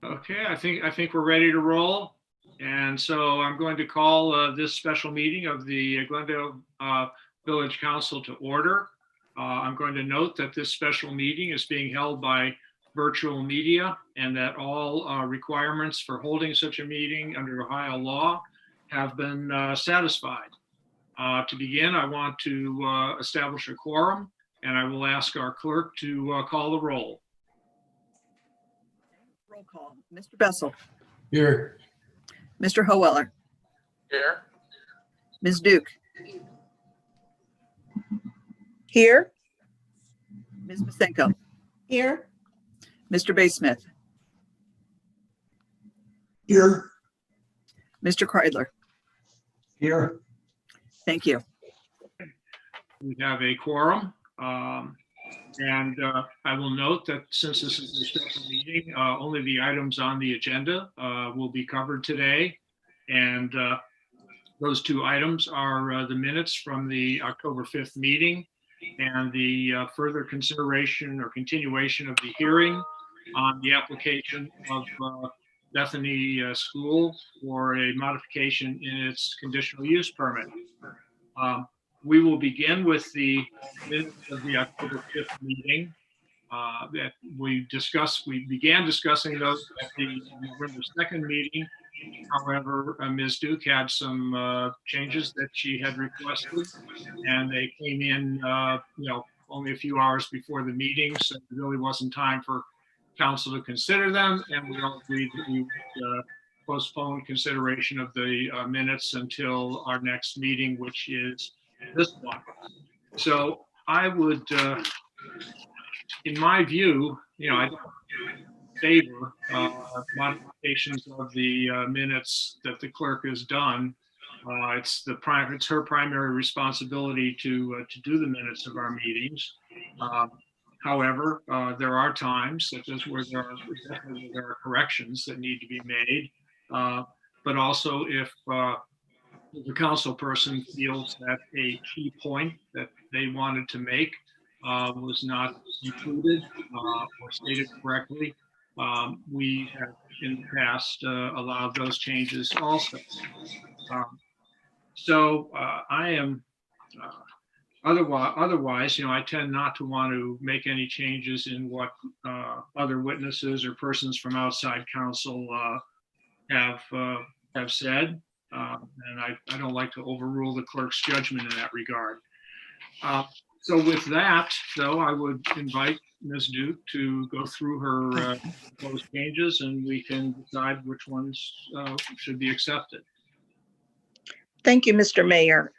Okay, I think we're ready to roll. And so I'm going to call this special meeting of the Glendale Village Council to order. I'm going to note that this special meeting is being held by virtual media and that all requirements for holding such a meeting under Ohio law have been satisfied. To begin, I want to establish a quorum, and I will ask our clerk to call the roll. Roll call. Mr. Bessel. Here. Mr. Howeller. Here. Ms. Duke. Here. Ms. Masenko. Here. Mr. Baysmith. Here. Mr. Kreidler. Here. Thank you. We have a quorum. And I will note that since this is a special meeting, only the items on the agenda will be covered today. And those two items are the minutes from the October 5th meeting and the further consideration or continuation of the hearing on the application of Bethany School for a modification in its conditional use permit. We will begin with the minutes of the October 5th meeting that we began discussing those at the November 2nd meeting. However, Ms. Duke had some changes that she had requested, and they came in, only a few hours before the meeting, so it really wasn't time for council to consider them, and we all agreed that we would postpone consideration of the minutes until our next meeting, which is this one. So I would, in my view, I don't favor modifications of the minutes that the clerk has done. It's her primary responsibility to do the minutes of our meetings. However, there are times such as where there are corrections that need to be made, but also if the council person feels that a key point that they wanted to make was not included or stated correctly, we have in the past allowed those changes also. I am otherwise, I tend not to want to make any changes in what other witnesses or persons from outside council have said. And I don't like to overrule the clerk's judgment in that regard. So with that, though, I would invite Ms. Duke to go through her proposed changes, and we can decide which ones should be accepted. Thank you, Mr. Mayor.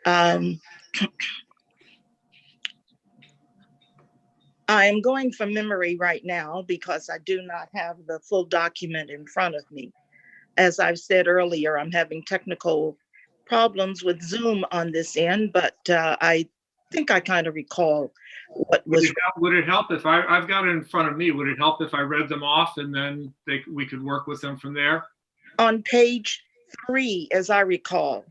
I'm going from memory right now because I do not have the full document in front of me. As I've said earlier, I'm having technical problems with Zoom on this end, but I think I kind of recall what was. Would it help if I've got it in front of me? Would it help if I read them off and then we could work with them from there? On page 3, as I recall,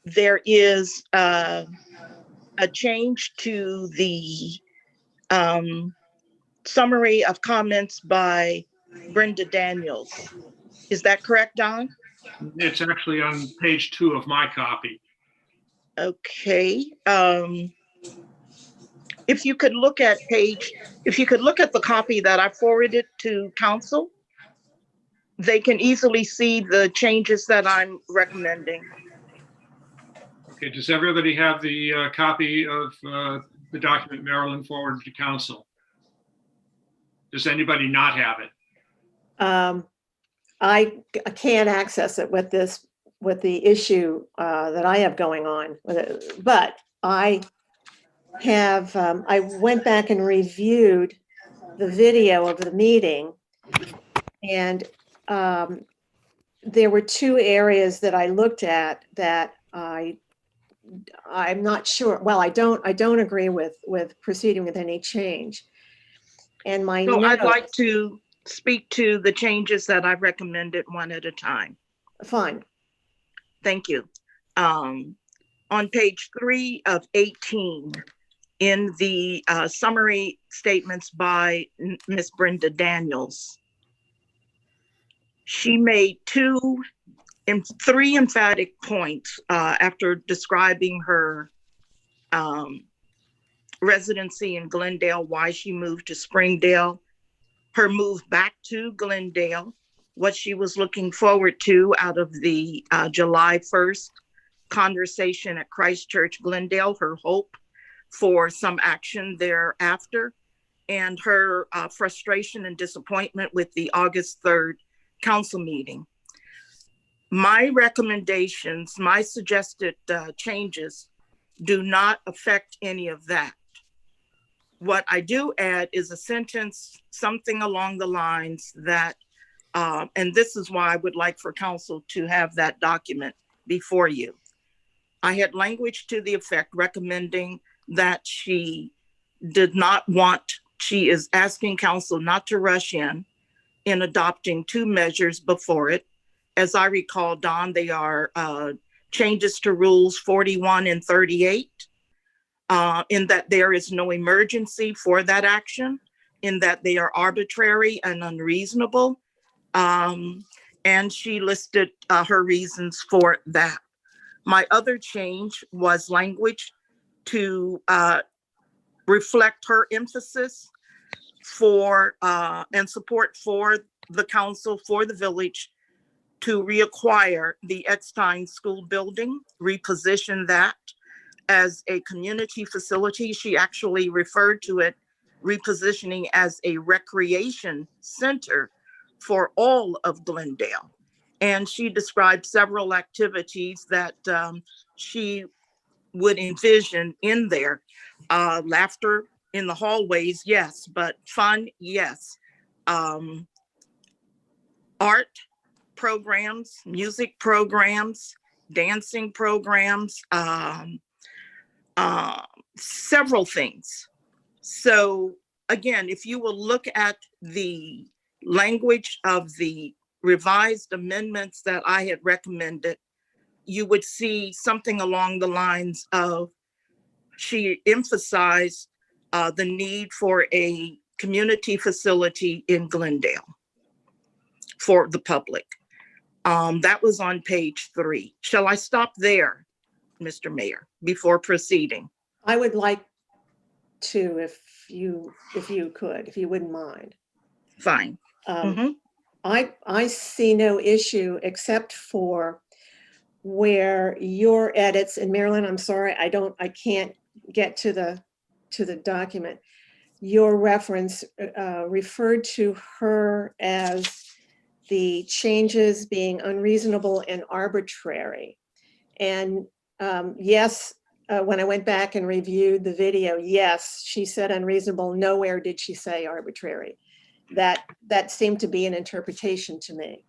there is a change to the summary of comments by Brenda Daniels. Is that correct, Don? It's actually on page 2 of my copy. Okay. If you could look at the copy that I forwarded to council, they can easily see the changes that I'm recommending. Okay, does everybody have the copy of the document Marilyn forwarded to council? Does anybody not have it? I can't access it with the issue that I have going on with it, but I went back and reviewed the video of the meeting, and there were 2 areas that I looked at that I'm not sure. Well, I don't agree with proceeding with any change. And so I'd like to speak to the changes that I've recommended one at a time. Fine. Thank you. On page 3 of 18, in the summary statements by Ms. Brenda Daniels, She made three emphatic points after describing her residency in Glendale, why she moved to Springdale, her move back to Glendale, what she was looking forward to out of the July 1st conversation at Christ Church Glendale, her hope for some action thereafter, and her frustration and disappointment with the August 3rd council meeting. My recommendations, my suggested changes do not affect any of that. What I do add is a sentence, something along the lines that, and this is why I would like for council to have that document before you. I had language to the effect recommending that she is asking council not to rush in adopting two measures before it. As I recall, Don, they are changes to rules 41 and 38, in that there is no emergency for that action, in that they are arbitrary and unreasonable. And she listed her reasons for that. My other change was language to reflect her emphasis for and support for the council, for the village, to reacquire the Eckstein School building, reposition that as a community facility. She actually referred to it, repositioning as a recreation center for all of Glendale. And she described several activities that she would envision in there. Laughter in the hallways, yes, but fun, yes. Art programs, music programs, dancing programs, several things. So again, if you will look at the language of the revised amendments that I had recommended, you would see something along the lines of, she emphasized the need for a community facility in Glendale for the public. That was on page 3. Shall I stop there, Mr. Mayor, before proceeding? I would like to, if you could, if you wouldn't mind. Fine. I see no issue except for where your edits, and Marilyn, I'm sorry, I can't get to the document. Your reference referred to her as the changes being unreasonable and arbitrary. And yes, when I went back and reviewed the video, yes, she said unreasonable. Nowhere did she say arbitrary. That seemed to be an interpretation to me.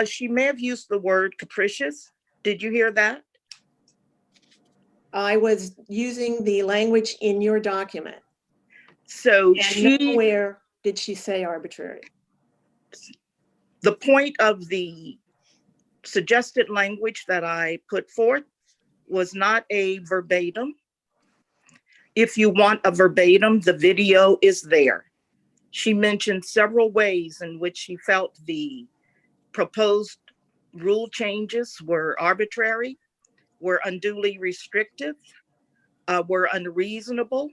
She may have used the word capricious. Did you hear that? I was using the language in your document. So and nowhere did she say arbitrary. The point of the suggested language that I put forth was not a verbatim. If you want a verbatim, the video is there. She mentioned several ways in which she felt the proposed rule changes were arbitrary, were unduly restrictive, were unreasonable.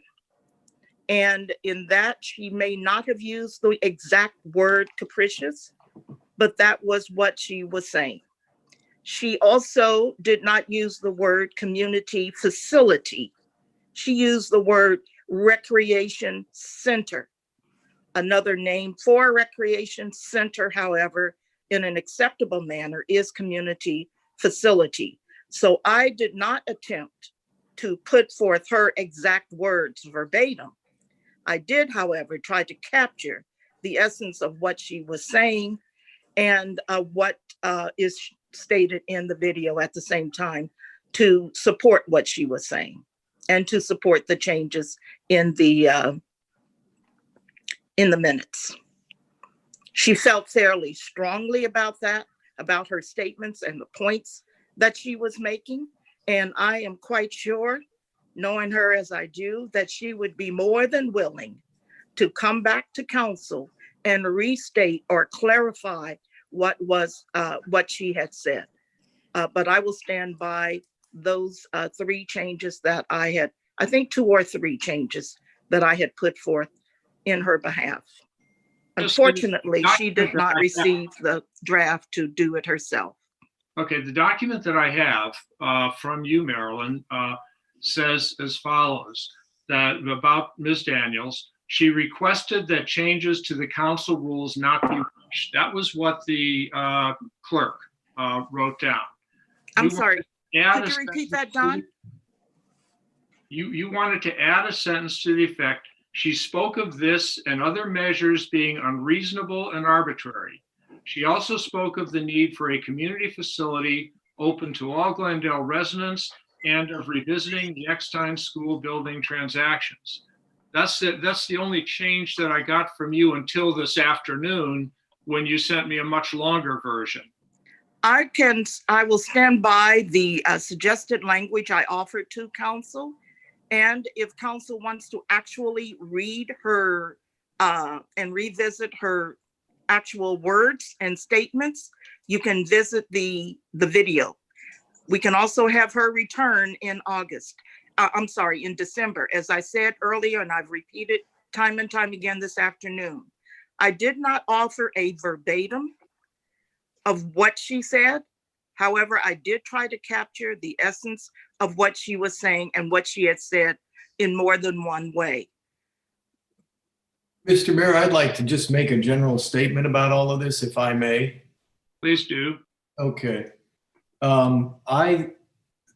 And in that, she may not have used the exact word capricious, but that was what she was saying. She also did not use the word community facility. She used the word recreation center. Another name for a recreation center, however, in an acceptable manner, is community facility. So I did not attempt to put forth her exact words verbatim. I did, however, try to capture the essence of what she was saying and what is stated in the video at the same time, to support what she was saying and to support the changes in the minutes. She felt fairly strongly about that, about her statements and the points that she was making. And I am quite sure, knowing her as I do, that she would be more than willing to come back to council and restate or clarify what she had said. But I will stand by those three changes that I think 2 or 3 changes that I had put forth in her behalf. Unfortunately, she did not receive the draft to do it herself. Okay, the document that I have from you, Marilyn, says as follows, that about Ms. Daniels, she requested that changes to the council rules not be rushed. That was what the clerk wrote down. I'm sorry, could you repeat that, Don? You wanted to add a sentence to the effect, she spoke of this and other measures being unreasonable and arbitrary. She also spoke of the need for a community facility open to all Glendale residents and of revisiting the Eckstein School building transactions. That's it. That's the only change that I got from you until this afternoon when you sent me a much longer version. I will stand by the suggested language I offered to council. And if council wants to actually read her and revisit her actual words and statements, you can visit the video. We can also have her return in in December. As I said earlier, and I've repeated time and time again this afternoon, I did not offer a verbatim of what she said. However, I did try to capture the essence of what she was saying and what she had said in more than one way. Mr. Mayor, I'd like to just make a general statement about all of this, if I may. Please do. Okay. I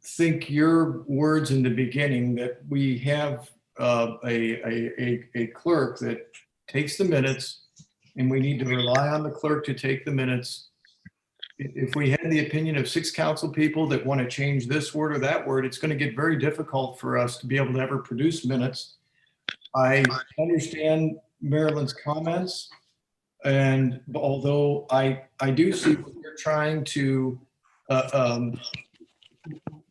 think your words in the beginning that we have a clerk that takes the minutes, and we need to rely on the clerk to take the minutes. If we had the opinion of 6 council people that want to change this word or that word, it's going to get very difficult for us to be able to ever produce minutes. I understand Marilyn's comments, and although I do see what you're trying to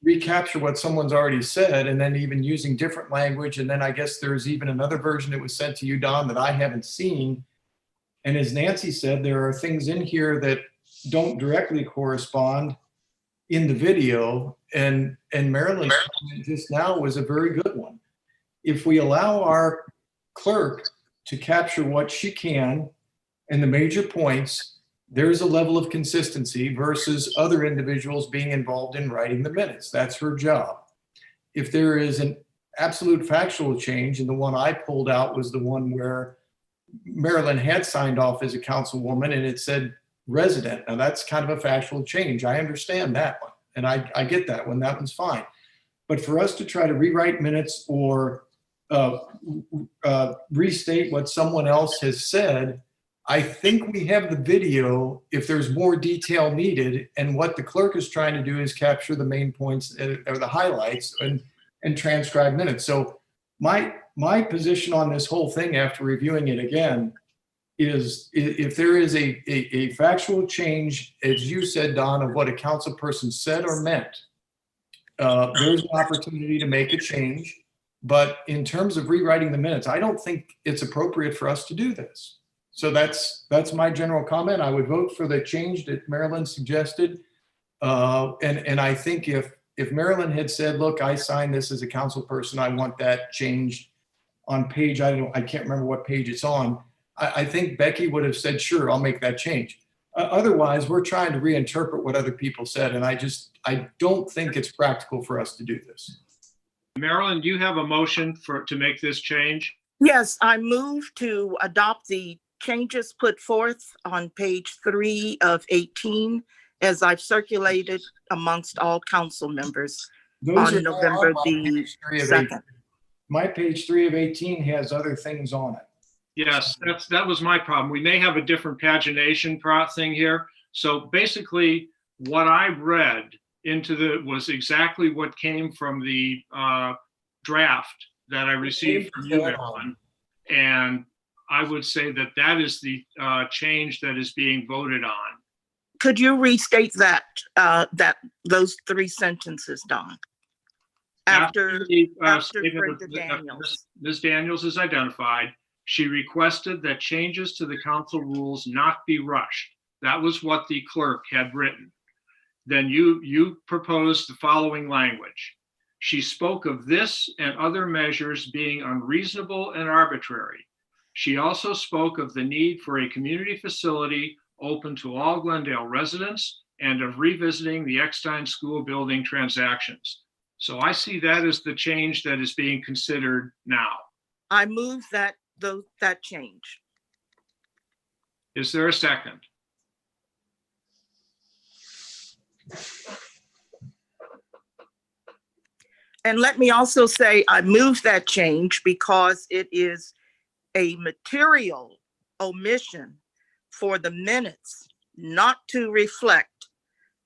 recapture what someone's already said, and then even using different language, and then I guess there's even another version that was sent to you, Don, that I haven't seen. And as Nancy said, there are things in here that don't directly correspond in the video, and Marilyn's comment just now was a very good one. If we allow our clerk to capture what she can and the major points, there's a level of consistency versus other individuals being involved in writing the minutes. That's her job. If there is an absolute factual change, and the one I pulled out was the one where Marilyn had signed off as a councilwoman and it said resident. Now that's kind of a factual change. I understand that one, and I get that one. That one's fine. But for us to try to rewrite minutes or restate what someone else has said, I think we have the video if there's more detail needed, and what the clerk is trying to do is capture the main points or the highlights and transcribe minutes. So my position on this whole thing after reviewing it again is if there is a factual change, as you said, Don, of what a council person said or meant, there's an opportunity to make a change. But in terms of rewriting the minutes, I don't think it's appropriate for us to do this. So that's my general comment. I would vote for the change that Marilyn suggested. And I think if Marilyn had said, look, I signed this as a council person, I want that changed on page, I can't remember what page it's on. I think Becky would have said, sure, I'll make that change. Otherwise, we're trying to reinterpret what other people said. And I don't think it's practical for us to do this. Marilyn, do you have a motion to make this change? Yes, I move to adopt the changes put forth on page 3 of 18 as I've circulated amongst all council members on November the 2nd. My page 3 of 18 has other things on it. Yes, that was my problem. We may have a different pagination thing here. So basically what I read was exactly what came from the draft that I received from you, Marilyn. And I would say that is the change that is being voted on. Could you restate those 3 sentences, Don? After Brenda Daniels. Ms. Daniels is identified. She requested that changes to the council rules not be rushed. That was what the clerk had written. Then you proposed the following language. She spoke of this and other measures being unreasonable and arbitrary. She also spoke of the need for a community facility open to all Glendale residents and of revisiting the Eckstein School building transactions. So I see that as the change that is being considered now. I move that change. Is there a second? And let me also say, I move that change because it is a material omission for the minutes not to reflect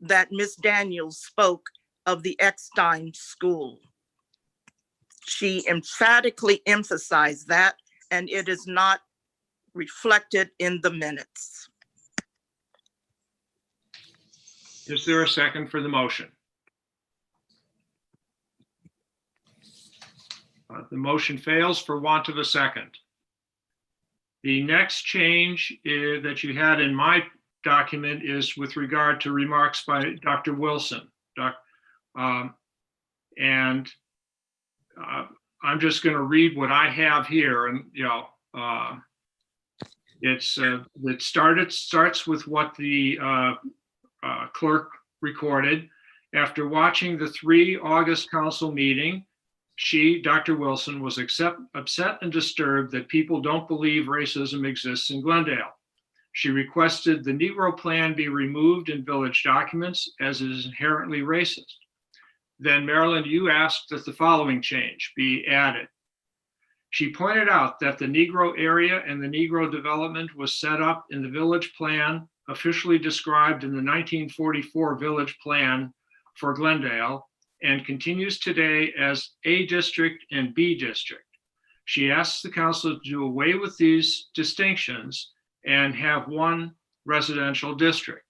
that Ms. Daniels spoke of the Eckstein School. She emphatically emphasized that, and it is not reflected in the minutes. Is there a second for the motion? The motion fails for want of a second. The next change that you had in my document is with regard to remarks by Dr. Wilson. I'm just going to read what I have here, and it starts with what the clerk recorded. After watching the 3 August council meeting, she, Dr. Wilson, was upset and disturbed that people don't believe racism exists in Glendale. She requested the Negro Plan be removed in village documents as it is inherently racist. Then, Marilyn, you asked that the following change be added. She pointed out that the Negro area and the Negro development was set up in the village plan officially described in the 1944 village plan for Glendale and continues today as A district and B district. She asks the council to do away with these distinctions and have one residential district.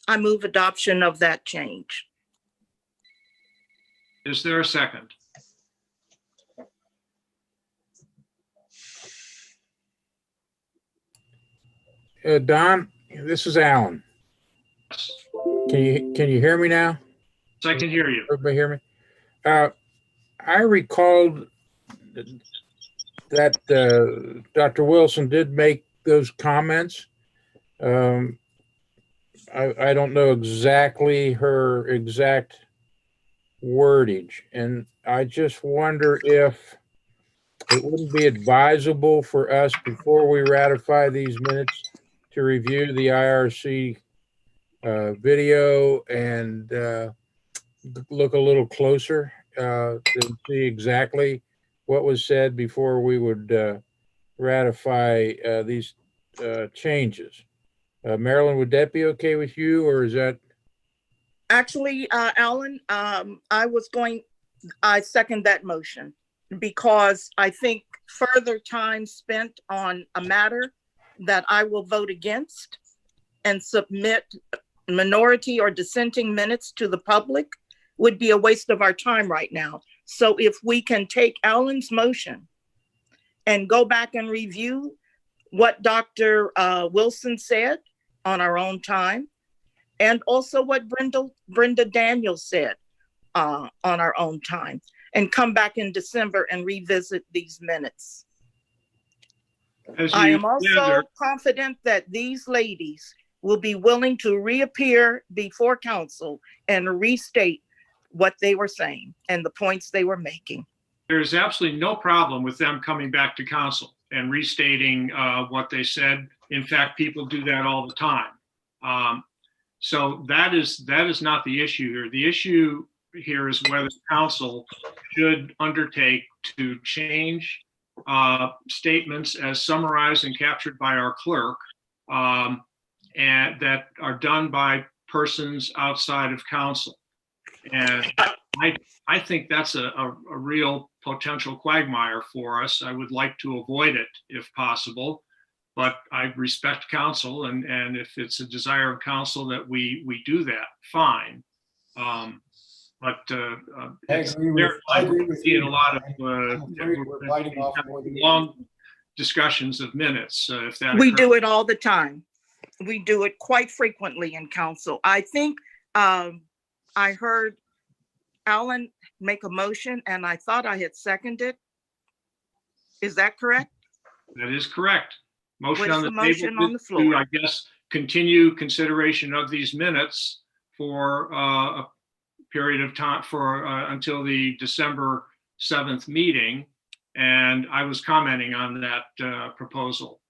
I move adoption of that change. Is there a second? Don, this is Alan. Can you hear me now? I can hear you. Everybody hear me? I recalled that Dr. Wilson did make those comments. I don't know exactly her exact wordage, and I just wonder if it wouldn't be advisable for us before we ratify these minutes to review the IRC video and look a little closer to see exactly what was said before we would ratify these changes. Marilyn, would that be okay with you, or is that? Actually, Alan, I second that motion because I think further time spent on a matter that I will vote against and submit minority or dissenting minutes to the public would be a waste of our time right now. So if we can take Alan's motion and go back and review what Dr. Wilson said on our own time, and also what Brenda Daniels said on our own time, and come back in December and revisit these minutes. I am also confident that these ladies will be willing to reappear before council and restate what they were saying and the points they were making. There's absolutely no problem with them coming back to council and restating what they said. In fact, people do that all the time. So that is not the issue here. The issue here is whether council should undertake to change statements as summarized and captured by our clerk, and that are done by persons outside of council. And I think that's a real potential quagmire for us. I would like to avoid it if possible, but I respect council, and if it's a desire of council that we do that, fine. But I agree with seeing you. a lot of I'm afraid we're biting off more than discussions of minutes, if that We occurs. do it all the time. We do it quite frequently in council. I think I heard Alan make a motion and I thought I had seconded. Is that correct? That is correct. Motion What's on the the motion table on the to, floor? I guess, continue consideration of these minutes for a period of time for until the December 7th meeting. And I was commenting on that proposal.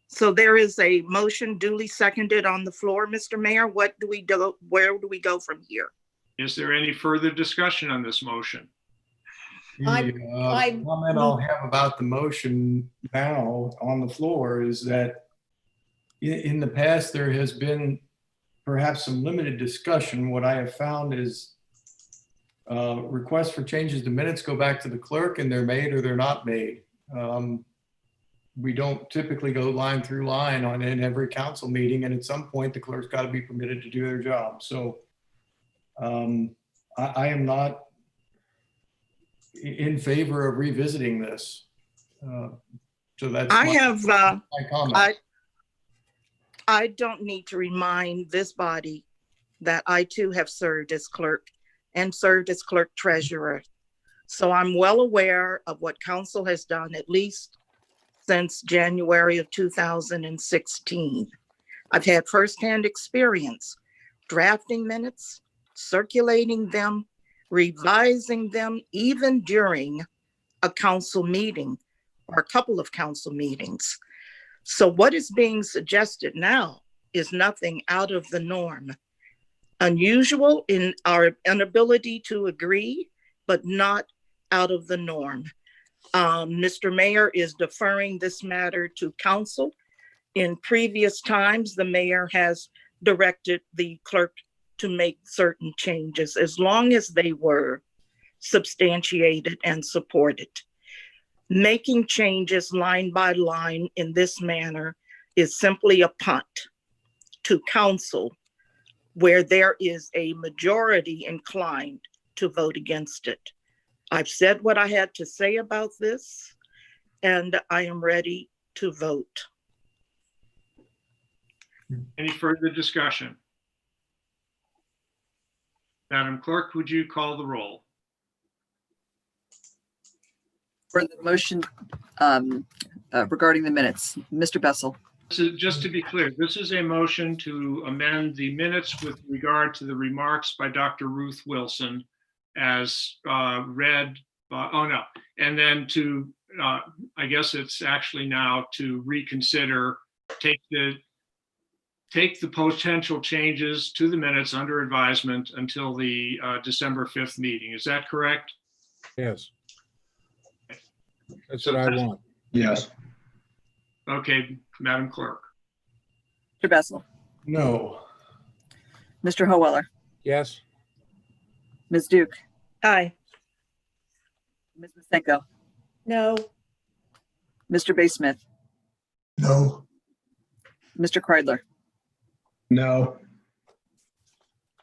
So there is a motion duly seconded on the floor, Mr. Mayor. What do we do? Where do we go from here? Is there any further discussion on this motion? I- The comment I'll have about the motion now on the floor is that in the past, there has been perhaps some limited discussion. What I have found is requests for changes to minutes go back to the clerk and they're made or they're not made. We don't typically go line through line on in every council meeting, and at some point the clerk's got to be permitted to do their job. So I am not in favor of revisiting this. So that's my comment. I don't need to remind this body that I too have served as clerk and served as clerk treasurer. So I'm well aware of what council has done, at least since January of 2016. I've had firsthand experience drafting minutes, circulating them, revising them, even during a council meeting or a couple of council meetings. So what is being suggested now is nothing out of the norm. Unusual in our inability to agree, but not out of the norm. Mr. Mayor is deferring this matter to council. In previous times, the mayor has directed the clerk to make certain changes as long as they were substantiated and supported. Making changes line by line in this manner is simply a punt to council where there is a majority inclined to vote against it. I've said what I had to say about this, and I am ready to vote. Any further discussion? Madam Clerk, would you call the roll? For the motion regarding the minutes, Mr. Bessel, So just to be clear, this is a motion to amend the minutes with regard to the remarks by Dr. Ruth Wilson as read, and then to, I guess it's actually now to reconsider, take the potential changes to the minutes under advisement until the December 5th meeting. Is that correct? Yes. That's what I want. Yes. Okay, Madam Clerk. Mr. Bessel, No. Mr. Howeller, Yes. Ms. Duke, Aye. Ms. Masenko, No, Mr. Baysmith, No. Mr. Kreidler. No.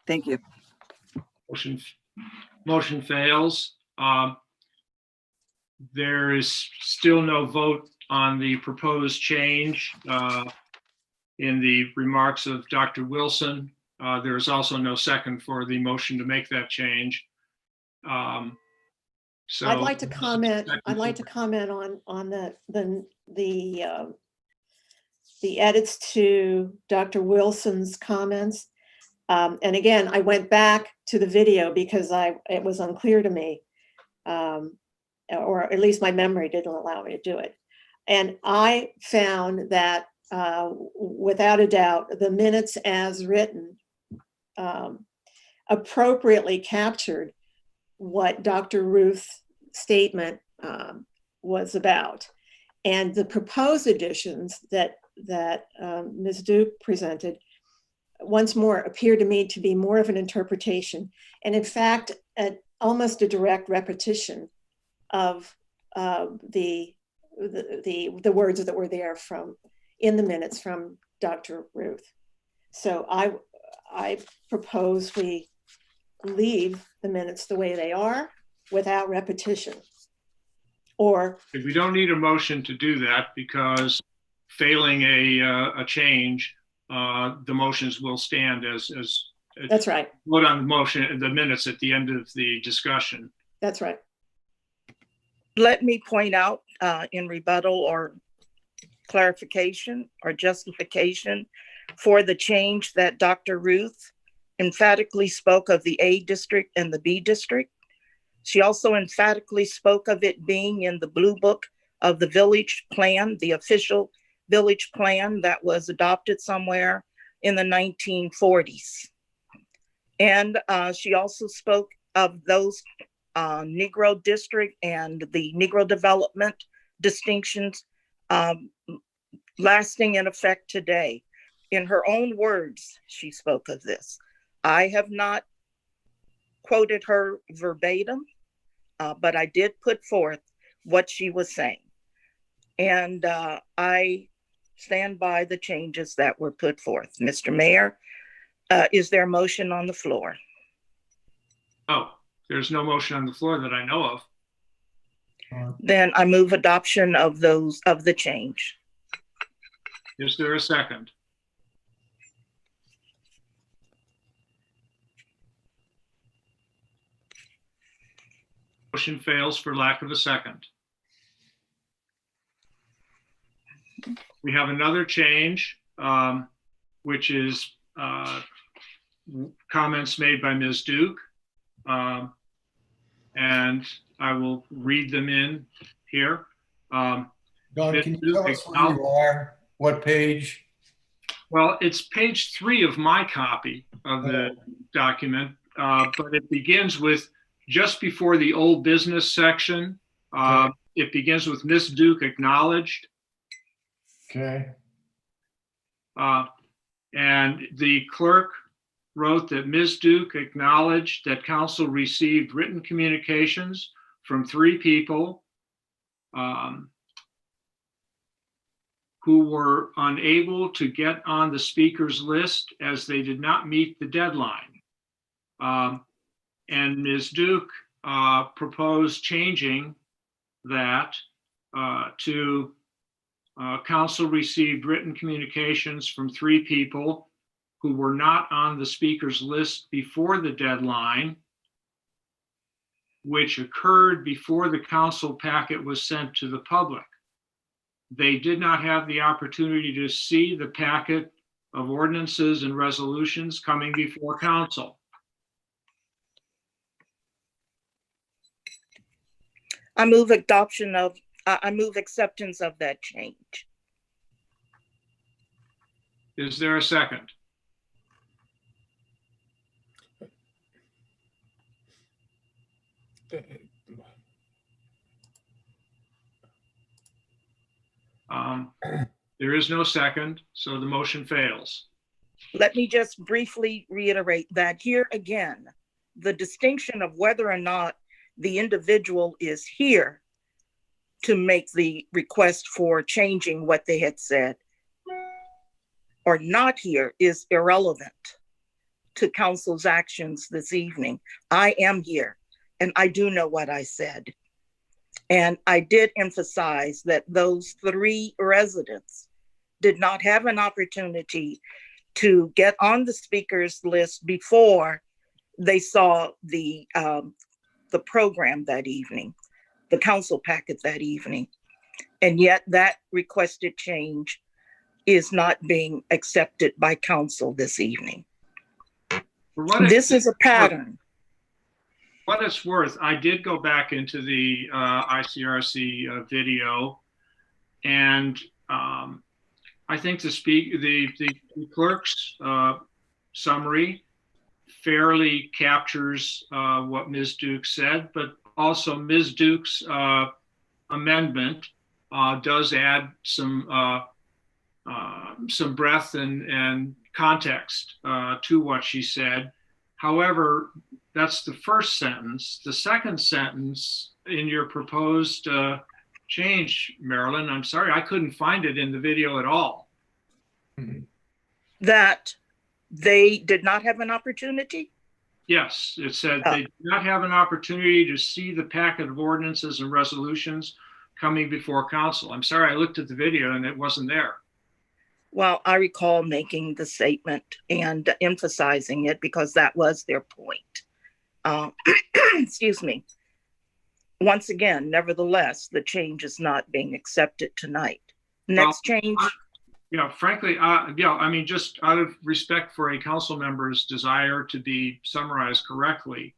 Thank you. Motion fails. There is still no vote on the proposed change in the remarks of Dr. Wilson. There is also no second for the motion to make that change. So I'd like to comment on the edits to Dr. Wilson's comments. And again, I went back to the video because it was unclear to me, or at least my memory didn't allow me to do it. And I found that without a doubt, the minutes as written appropriately captured what Dr. Ruth's statement was about. And the proposed additions that Ms. Duke presented once more appeared to me to be more of an interpretation, and in fact, almost a direct repetition of the words that were there in the minutes from Dr. Ruth. So I propose we leave the minutes the way they are without repetition, Or, We don't need a motion to do that because failing a change, the motions will stand as that's right, vote on the motion, the minutes at the end of the discussion. that's right. Let me point out in rebuttal or clarification or justification for the change that Dr. Ruth emphatically spoke of the A district and the B district. She also emphatically spoke of it being in the blue book of the village plan, the official village plan that was adopted somewhere in the 1940s. And she also spoke of those Negro district and the Negro development distinctions lasting in effect today. In her own words, she spoke of this. I have not quoted her verbatim, but I did put forth what she was saying. And I stand by the changes that were put forth. Mr. Mayor, is there a motion on the floor? Oh, there's no motion on the floor that I know of. Then I move adoption of the change. Is there a second? Motion fails for lack of a second. We have another change, which is comments made by Ms. Duke. And I will read them in here. Don, can you tell us where you are? What page? Well, it's page 3 of my copy of the document, but it begins with just before the old business section. It begins with Ms. Duke acknowledged. Okay. And the clerk wrote that Ms. Duke acknowledged that council received written communications from 3 people who were unable to get on the speaker's list as they did not meet the deadline. And Ms. Duke proposed changing that to council received written communications from 3 people who were not on the speaker's list before the deadline, which occurred before the council packet was sent to the public. They did not have the opportunity to see the packet of ordinances and resolutions coming before council. I move I move acceptance of that change. Is there a second? There is no second, so the motion fails. Let me just briefly reiterate that here again, the distinction of whether or not the individual is here to make the request for changing what they had said or not here is irrelevant to council's actions this evening. I am here and I do know what I said. And I did emphasize that those 3 residents did not have an opportunity to get on the speaker's list before they saw the program that evening, the council packet that evening. And yet that requested change is not being accepted by council this evening. This is a pattern. What it's worth, I did go back into the ICRC video, and I think the clerk's summary fairly captures what Ms. Duke said, but also Ms. Duke's amendment does add some breadth and context to what she said. However, that's the first sentence. The second sentence in your proposed change, Marilyn, I'm sorry, I couldn't find it in the video at all. That they did not have an opportunity? Yes, it said they did not have an opportunity to see the packet of ordinances and resolutions coming before council. I'm sorry, I looked at the video and it wasn't there. Well, I recall making the statement and emphasizing it because that was their point. Excuse me. Once again, nevertheless, the change is not being accepted tonight. Next change. Frankly, I mean, just out of respect for a council member's desire to be summarized correctly,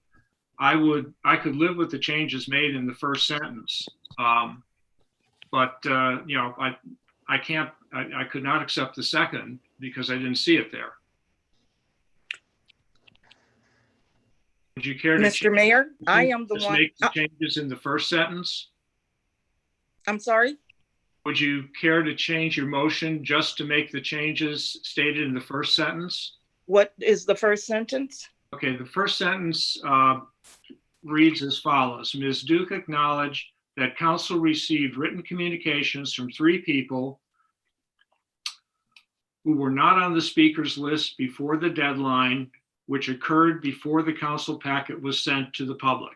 I could live with the changes made in the first sentence. But I can't, I could not accept the second because I didn't see it there. Would you care to? Mr. Mayor, I am the just one. make the changes in the first sentence? I'm sorry? Would you care to change your motion just to make the changes stated in the first sentence? What is the first sentence? Okay, the first sentence reads as follows. Ms. Duke acknowledged that council received written communications from 3 people who were not on the speaker's list before the deadline, which occurred before the council packet was sent to the public.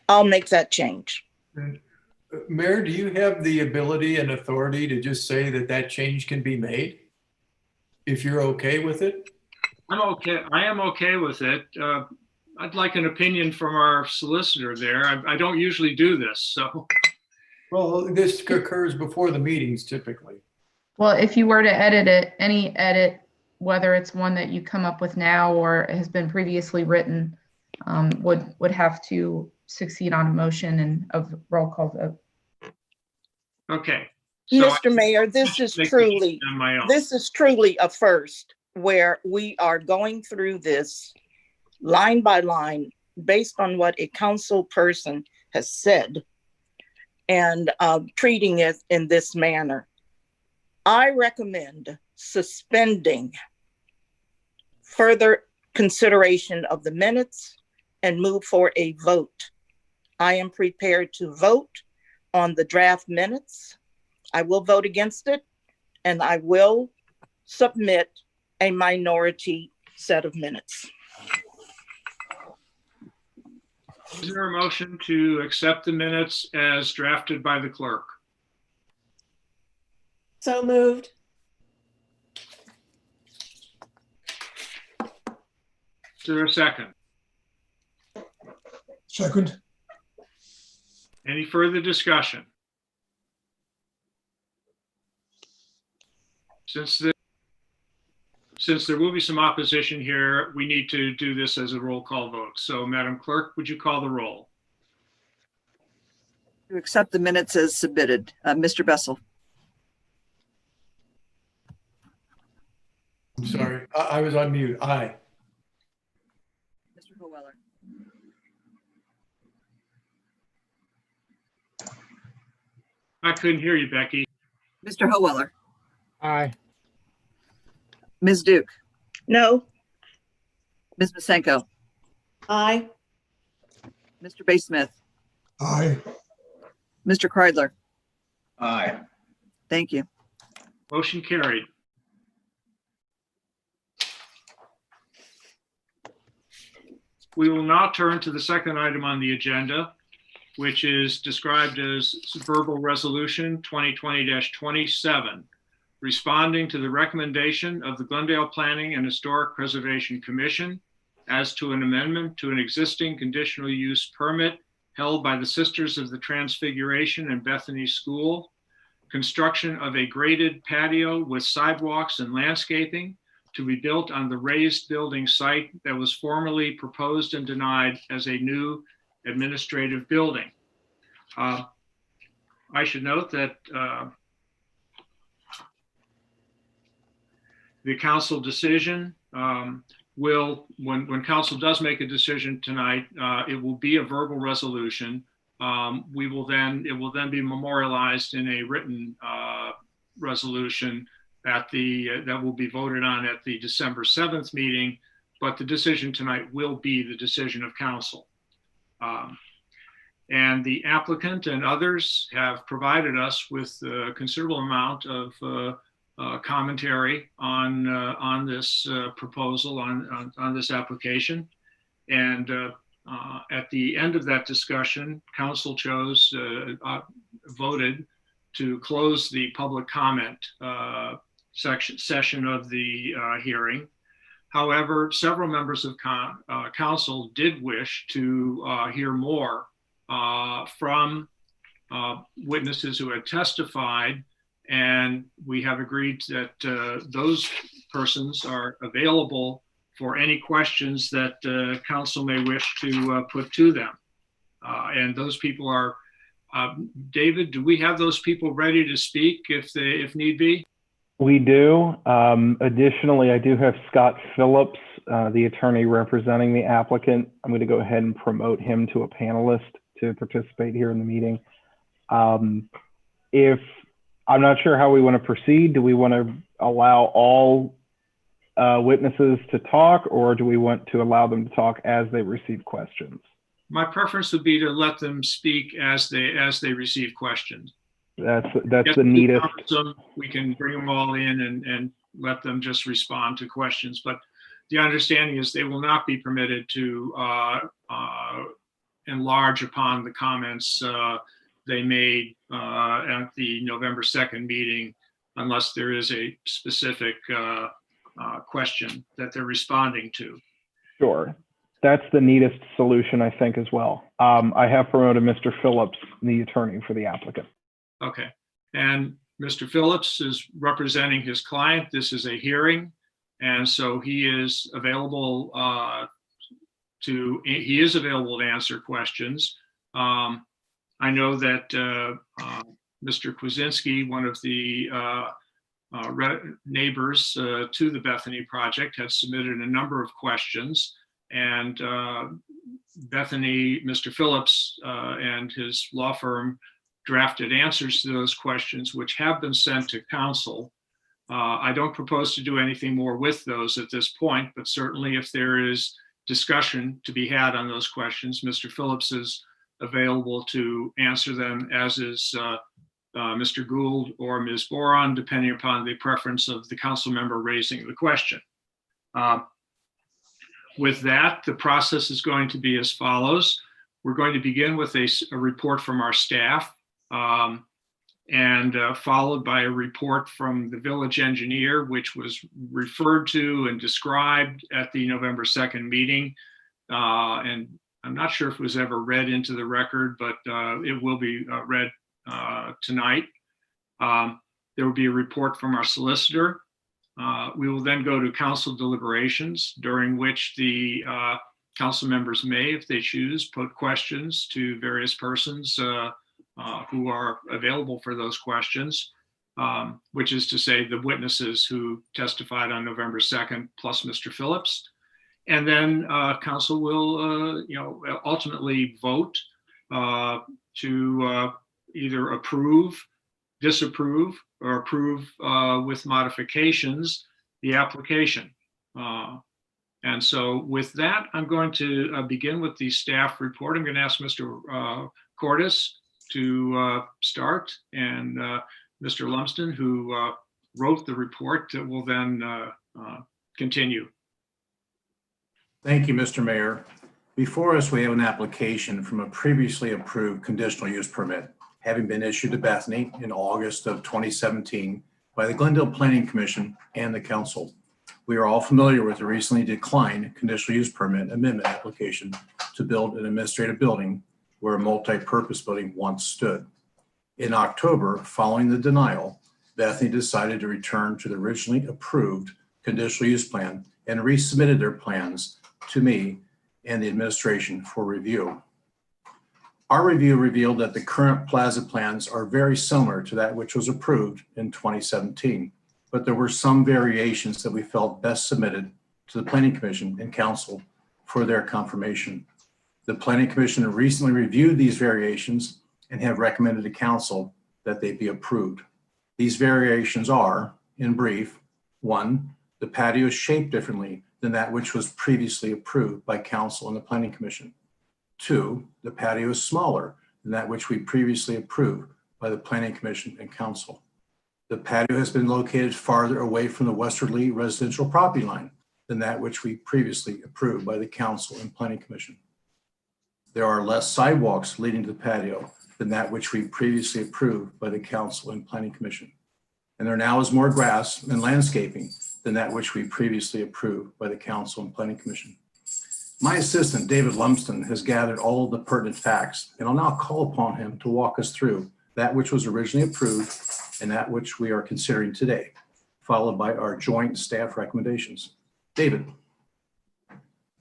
I'll make that change. Mayor, do you have the ability and authority to just say that that change can be made? If you're okay with it? I'm okay. I am okay with it. I'd like an opinion from our solicitor there. I don't usually do this, so. Well, this occurs before the meetings typically. Well, if you were to edit it, any edit, whether it's one that you come up with now or has been previously written, would have to succeed on a motion and a roll call vote. Okay. Mr. Mayor, this is truly a first where we are going through this line by line based on what a council person has said and treating it in this manner. I recommend suspending further consideration of the minutes and move for a vote. I am prepared to vote on the draft minutes. I will vote against it, and I will submit a minority set of minutes. Is there a motion to accept the minutes as drafted by the clerk? So moved. Is there a second? Second. Any further discussion? Since there will be some opposition here, we need to do this as a roll call vote. So, Madam Clerk, would you call the roll? To accept the minutes as submitted. Mr. Bessel, I'm sorry, I was on mute. Aye. Mr. Howeller, I couldn't hear you, Becky. Mr. Howeller, Aye. Ms. Duke, No, Ms. Masenko, Aye. Mr. Bay Smith, Aye. Mr. Kreidler. Aye. Thank you. Motion carried. We will now turn to the second item on the agenda, which is described as verbal resolution 2020-27, responding to the recommendation of the Glendale Planning and Historic Preservation Commission as to an amendment to an existing conditional use permit held by the Sisters of the Transfiguration in Bethany School, construction of a graded patio with sidewalks and landscaping to be built on the raised building site that was formerly proposed and denied as a new administrative building. I should note that the council decision will, when council does make a decision tonight, it will be a verbal resolution. It will then be memorialized in a written resolution that will be voted on at the December 7th meeting, but the decision tonight will be the decision of council. And the applicant and others have provided us with a considerable amount of commentary on this proposal, on this application. And At the end of that discussion, council voted to close the public comment session of the hearing. However, several members of council did wish to hear more from witnesses who had testified, and we have agreed that those persons are available for any questions that council may wish to put to them. And those people are, David, do we have those people ready to speak if need be? We do. Additionally, I do have Scott Phillips, the attorney representing the applicant. I'm going to go ahead and promote him to a panelist to participate here in the meeting. If I'm not sure how we want to proceed, do we want to allow all witnesses to talk, or do we want to allow them to talk as they receive questions? My preference would be to let them speak as they receive questions. That's the neatest. We can bring them all in and let them just respond to questions. But the understanding is they will not be permitted to enlarge upon the comments they made at the November 2nd meeting, unless there is a specific question that they're responding to. Sure. That's the neatest solution, I think, as well. I have promoted Mr. Phillips, the attorney for the applicant. Okay. And Mr. Phillips is representing his client. This is a hearing. And so he is available to answer questions. I know that Mr. Kwasinski, one of the neighbors to the Bethany project, has submitted a number of questions. And Bethany, Mr. Phillips and his law firm drafted answers to those questions, which have been sent to council. I don't propose to do anything more with those at this point, but certainly if there is discussion to be had on those questions, Mr. Phillips is available to answer them, as is Mr. Gould or Ms. Boron, depending upon the preference of the council member raising the question. With that, the process is going to be as follows. We're going to begin with a report from our staff, and followed by a report from the village engineer, which was referred to and described at the November 2nd meeting. And I'm not sure if it was ever read into the record, but it will be read tonight. There will be a report from our solicitor. We will then go to council deliberations, during which the council members may, if they choose, put questions to various persons who are available for those questions, which is to say the witnesses who testified on November 2nd, plus Mr. Phillips. And then council will ultimately vote to either approve, disapprove, or approve with modifications the application. And so with that, I'm going to begin with the staff report. I'm going to ask Mr. Cordes to start, and Mr. Lumsden, who wrote the report, will then continue. Thank you, Mr. Mayor. Before us, we have an application from a previously approved conditional use permit, having been issued to Bethany in August of 2017 by the Glendale Planning Commission and the council. We are all familiar with the recently declined conditional use permit amendment application to build an administrative building where a multi-purpose building once stood. In October, following the denial, Bethany decided to return to the originally approved conditional use plan and resubmitted their plans to me and the administration for review. Our review revealed that the current plaza plans are very similar to that which was approved in 2017, but there were some variations that we felt best submitted to the Planning Commission and Council for their confirmation. The Planning Commission recently reviewed these variations and have recommended to Council that they be approved. These variations are, in brief, 1, the patio is shaped differently than that which was previously approved by Council and the Planning Commission. 2, the patio is smaller than that which we previously approved by the Planning Commission and Council. The patio has been located farther away from the westerly residential property line than that which we previously approved by the Council and Planning Commission. There are less sidewalks leading to the patio than that which we previously approved by the council and planning commission. And there now is more grass and landscaping than that which we previously approved by the council and planning commission. My assistant, David Lumsden, has gathered all of the pertinent facts, and I'll now call upon him to walk us through that which was originally approved and that which we are considering today, followed by our joint staff recommendations. David.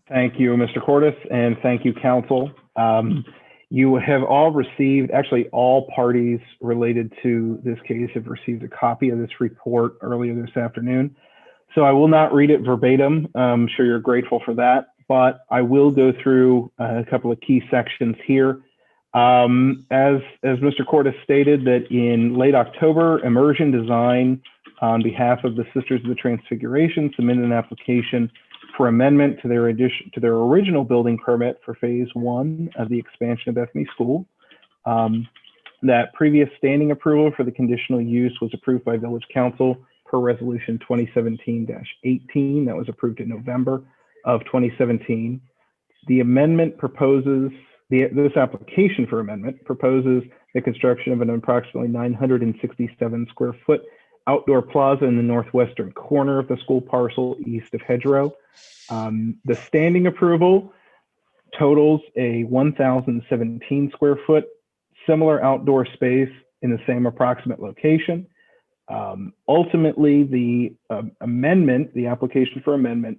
Thank you, Mr. Cordes, and thank you, council. You have all received, actually all parties related to this case have received a copy of this report earlier this afternoon. So I will not read it verbatim. I'm sure you're grateful for that, but I will go through a couple of key sections here. As Mr. Cordes stated, that in late October, Immersion Design, on behalf of the Sisters of the Transfiguration, submitted an application for amendment to their original building permit for phase 1 of the expansion of Bethany School. That previous standing approval for the conditional use was approved by Village Council per Resolution 2017-18 that was approved in November of 2017. The amendment proposes, this application for amendment proposes the construction of an approximately 967 square foot outdoor plaza in the northwestern corner of the school parcel east of Hedgerow. The standing approval totals a 1,017 square foot similar outdoor space in the same approximate location. Ultimately, the amendment, the application for amendment,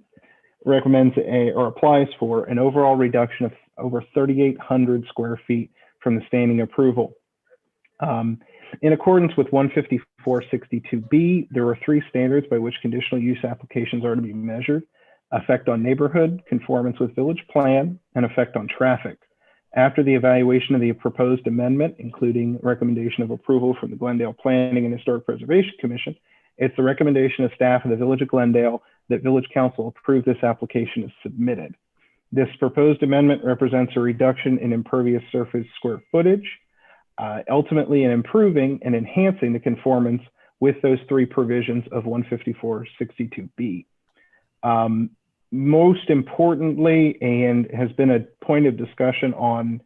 recommends or applies for an overall reduction of over 3,800 square feet from the standing approval. In accordance with 154.62B, there are 3 standards by which conditional use applications are to be measured: effect on neighborhood, conformance with village plan, and effect on traffic. After the evaluation of the proposed amendment, including recommendation of approval from the Glendale Planning and Historic Preservation Commission, it's the recommendation of staff of the Village of Glendale that Village Council approve this application as submitted. This proposed amendment represents a reduction in impervious surface square footage, ultimately in improving and enhancing the conformance with those 3 provisions of 154.62B. Most importantly, and has been a point of discussion on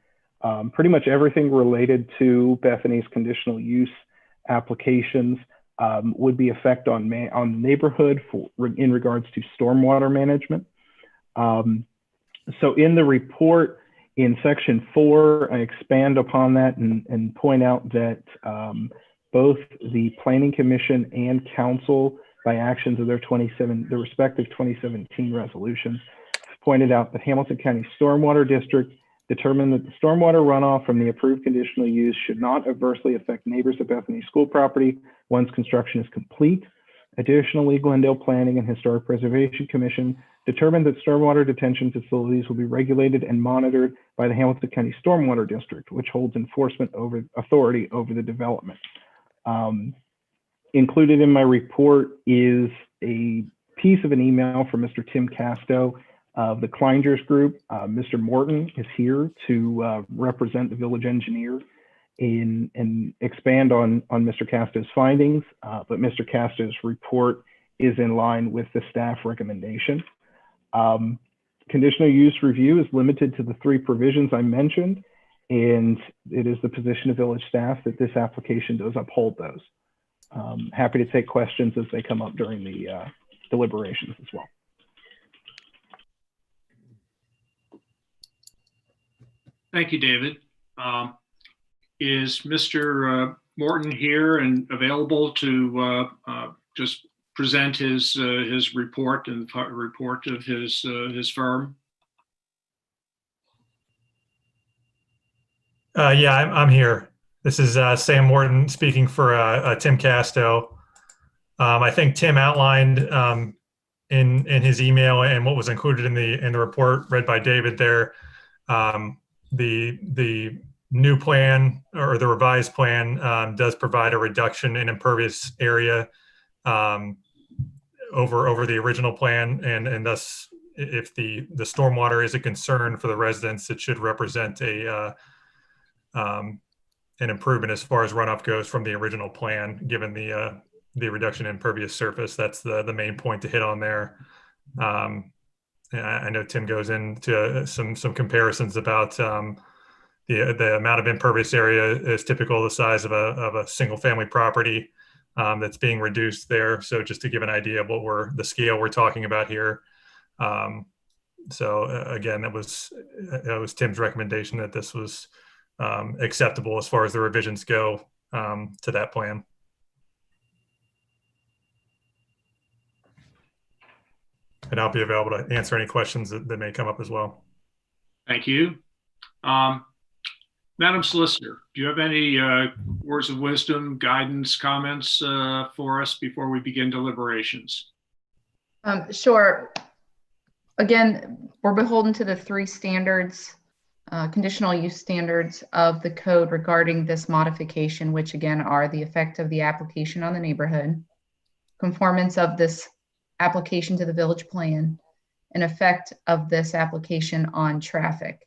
pretty much everything related to Bethany's conditional use applications, would be effect on neighborhood in regards to stormwater management. So in the report, in section 4, I expand upon that and point out that both the Planning Commission and Council, by actions of their respective 2017 resolutions, pointed out that Hamilton County Stormwater District determined that the stormwater runoff from the approved conditional use should not adversely affect neighbors of Bethany School property once construction is complete. Additionally, Glendale Planning and Historic Preservation Commission determined that stormwater detention facilities will be regulated and monitored by the Hamilton County Stormwater District, which holds enforcement authority over the development. Included in my report is a piece of an email from Mr. Tim Casto of the Kleinger's Group. Mr. Morton is here to represent the village engineer and expand on Mr. Casto's findings, but Mr. Casto's report is in line with the staff recommendation. Conditional use review is limited to the 3 provisions I mentioned, and it is the position of village staff that this application does uphold those. Happy to take questions as they come up during the deliberations as well. Thank you, David. Is Mr. Morton here and available to just present his report and the report of his firm? Yeah, I'm here. This is Sam Morton speaking for Tim Casto. I think Tim outlined in his email and what was included in the report read by David there, the new plan or the revised plan does provide a reduction in impervious area over the original plan, and thus if the stormwater is a concern for the residents, it should represent an improvement as far as runoff goes from the original plan, given the reduction in impervious surface. That's the main point to hit on there. I know Tim goes into some comparisons about the amount of impervious area is typical the size of a single family property that's being reduced there. So just to give an idea of the scale we're talking about here. Again, that was Tim's recommendation that this was acceptable as far as the revisions go to that plan. And I'll be available to answer any questions that may come up as well. Thank you. Madam Solicitor, do you have any words of wisdom, guidance, comments for us before we begin deliberations? Sure. Again, we're beholden to the 3 standards, conditional use standards of the code regarding this modification, which again are the effect of the application on the neighborhood, conformance of this application to the village plan, and effect of this application on traffic.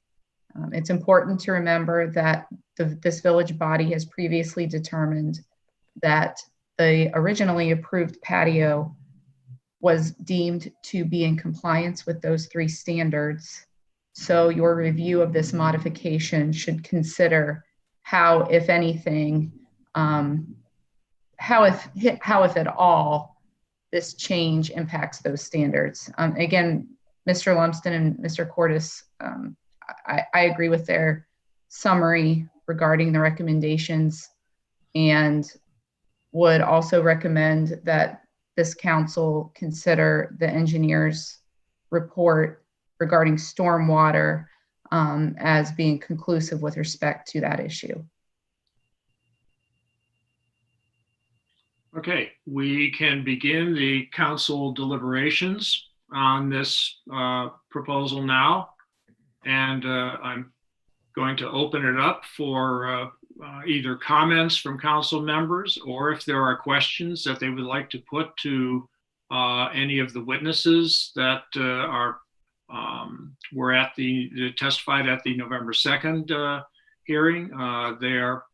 It's important to remember that this village body has previously determined that the originally approved patio was deemed to be in compliance with those 3 standards. So your review of this modification should consider how, if anything, how if at all, this change impacts those standards. Again, Mr. Lumsden and Mr. Cordes, I agree with their summary regarding the recommendations and would also recommend that this council consider the engineer's report regarding stormwater as being conclusive with respect to that issue. Okay, we can begin the council deliberations on this proposal now. And I'm going to open it up for either comments from council members, or if there are questions that they would like to put to any of the witnesses that were testified at the November 2nd hearing, they are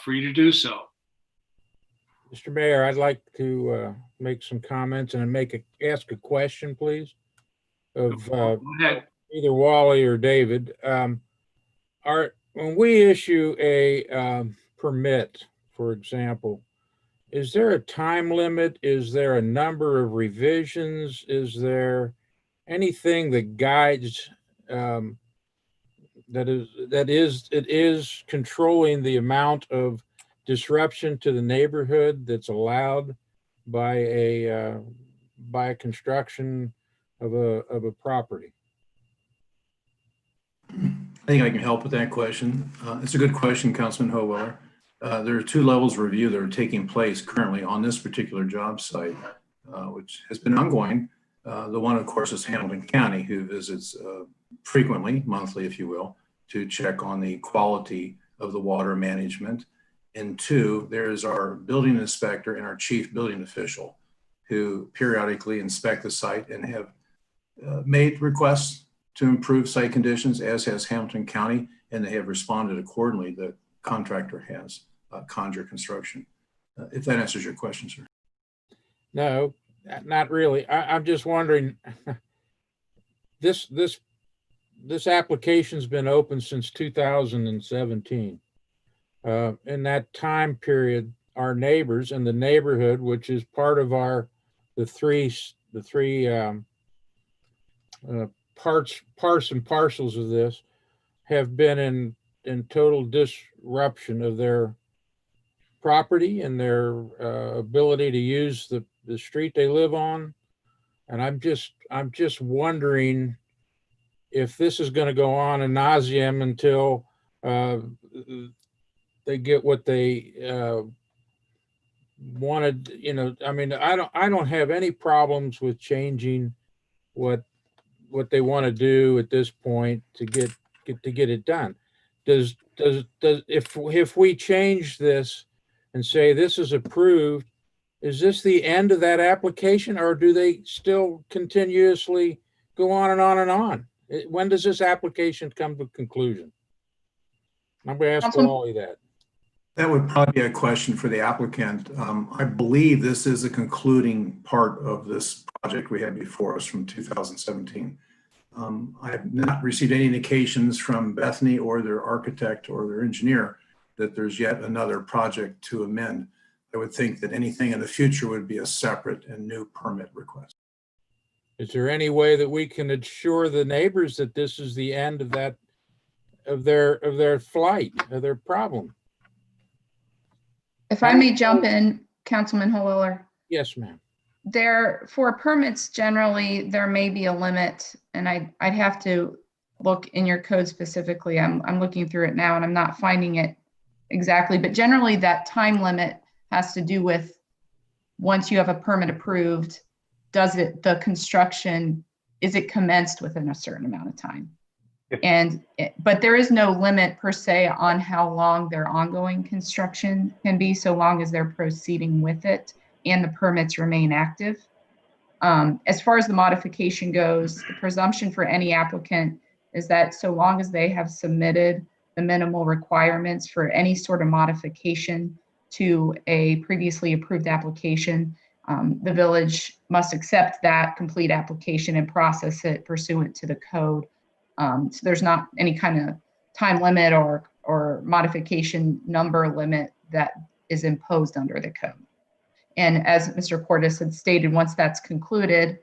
free to do so. Mr. Mayor, I'd like to make some comments and ask a question, please, of Go ahead. either Wally or David. When we issue a permit, for example, is there a time limit? Is there a number of revisions? Is there anything that guides that is controlling the amount of disruption to the neighborhood that's allowed by a construction of a property? I think I can help with that question. It's a good question, Councilman Howeller. There are 2 levels of review that are taking place currently on this particular job site, which has been ongoing. The one, of course, is Hamilton County, who visits frequently, monthly, if you will, to check on the quality of the water management. And 2, there is our building inspector and our chief building official, who periodically inspect the site and have made requests to improve site conditions, as has Hamilton County, and they have responded accordingly. The contractor has, Conjure Construction. If that answers your question, sir. No, not really. I'm just wondering, this application's been open since 2017. In that time period, our neighbors in the neighborhood, which is part of the three parts and parcels of this, have been in total disruption of their property and their ability to use the street they live on. And I'm just wondering if this is going to go on ad nauseum until they get what they wanted. You know, I mean, I don't have any problems with changing what they want to do at this point to get it done. If we change this and say this is approved, is this the end of that application, or do they still continuously go on and on and on? When does this application come to conclusion? I'm going to ask Wally that. That would probably be a question for the applicant. I believe this is a concluding part of this project we had before us from 2017. I have not received any indications from Bethany or their architect or their engineer that there's yet another project to amend. I would think that anything in the future would be a separate and new permit request. Is there any way that we can assure the neighbors that this is the end of that, of their flight, of their problem? If I may jump in, Councilman Holwiller. Yes, ma'am. There, for permits, generally, there may be a limit, and I'd have to look in your code specifically. I'm looking through it now and I'm not finding it exactly, but generally that time limit has to do with once you have a permit approved, the construction, is it commenced within a certain amount of time? But there is no limit per se on how long their ongoing construction can be, so long as they're proceeding with it and the permits remain active. As far as the modification goes, the presumption for any applicant is that so long as they have submitted the minimal requirements for any sort of modification to a previously approved application, the village must accept that complete application and process it pursuant to the code. So there's not any kind of time limit or modification number limit that is imposed under the code. And as Mr. Cordes had stated, once that's concluded,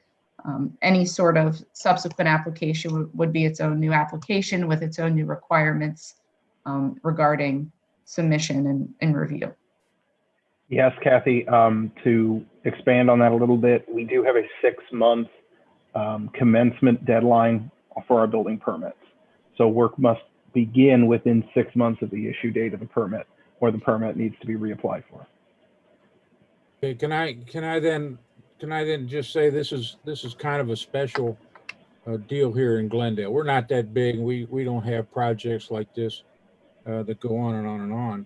any sort of subsequent application would be its own new application with its own new requirements regarding submission and review. Yes, Kathy, to expand on that a little bit, we do have a 6-month commencement deadline for our building permits. So work must begin within 6 months of the issue date of the permit, or the permit needs to be reapplied for. Okay, can I then just say this is kind of a special deal here in Glendale. We're not that big. We don't have projects like this that go on and on and on.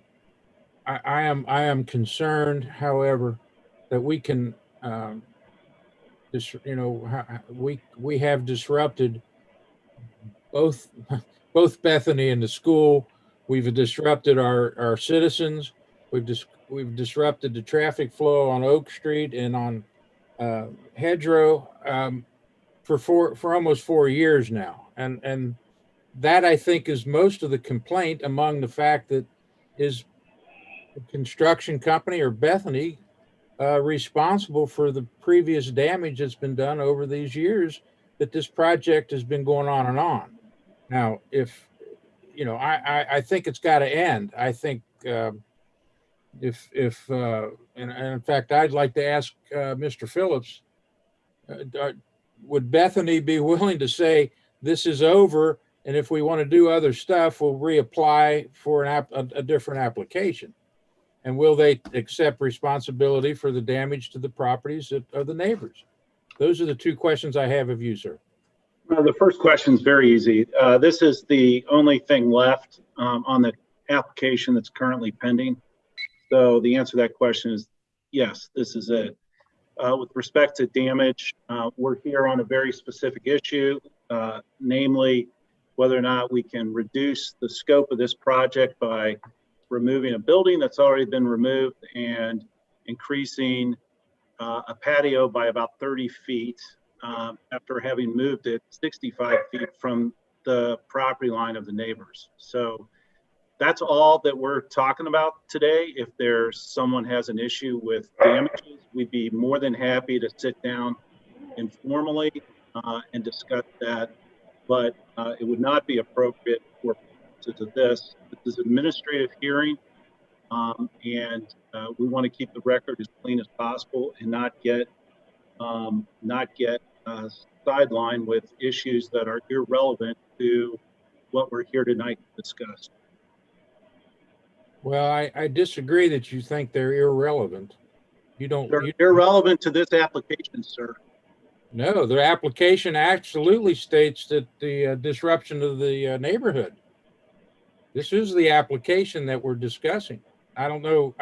I am concerned, however, that we can we have disrupted both Bethany and the school. We've disrupted our citizens. We've disrupted the traffic flow on Oak Street and on Hedgerow for almost 4 years now, and that I think is most of the complaint, among the fact that is the construction company or Bethany responsible for the previous damage that's been done over these years that this project has been going on and on. Now, if I think it's got to end. I think. If and in fact, I'd like to ask Mr. Phillips, would Bethany be willing to say this is over, and if we want to do other stuff, we'll reapply for a different application? And will they accept responsibility for the damage to the properties of the neighbors? Those are the two questions I have of you, sir. Well, the first question is very easy. This is the only thing left on the application that's currently pending. So the answer to that question is yes, this is it. With respect to damage, we're here on a very specific issue, namely whether or not we can reduce the scope of this project by removing a building that's already been removed and increasing a patio by about 30 feet after having moved it 65 feet from the property line of the neighbors. So that's all that we're talking about today. If someone has an issue with damages, we'd be more than happy to sit down informally and discuss that. But it would not be appropriate for purposes of this. This is an administrative hearing, and we want to keep the record as clean as possible and not get sidelined with issues that are irrelevant to what we're here tonight to discuss. Well, I disagree that you think they're irrelevant. They're irrelevant to this application, sir. No, the application absolutely states that the disruption of the neighborhood. This is the application that we're discussing. I mean,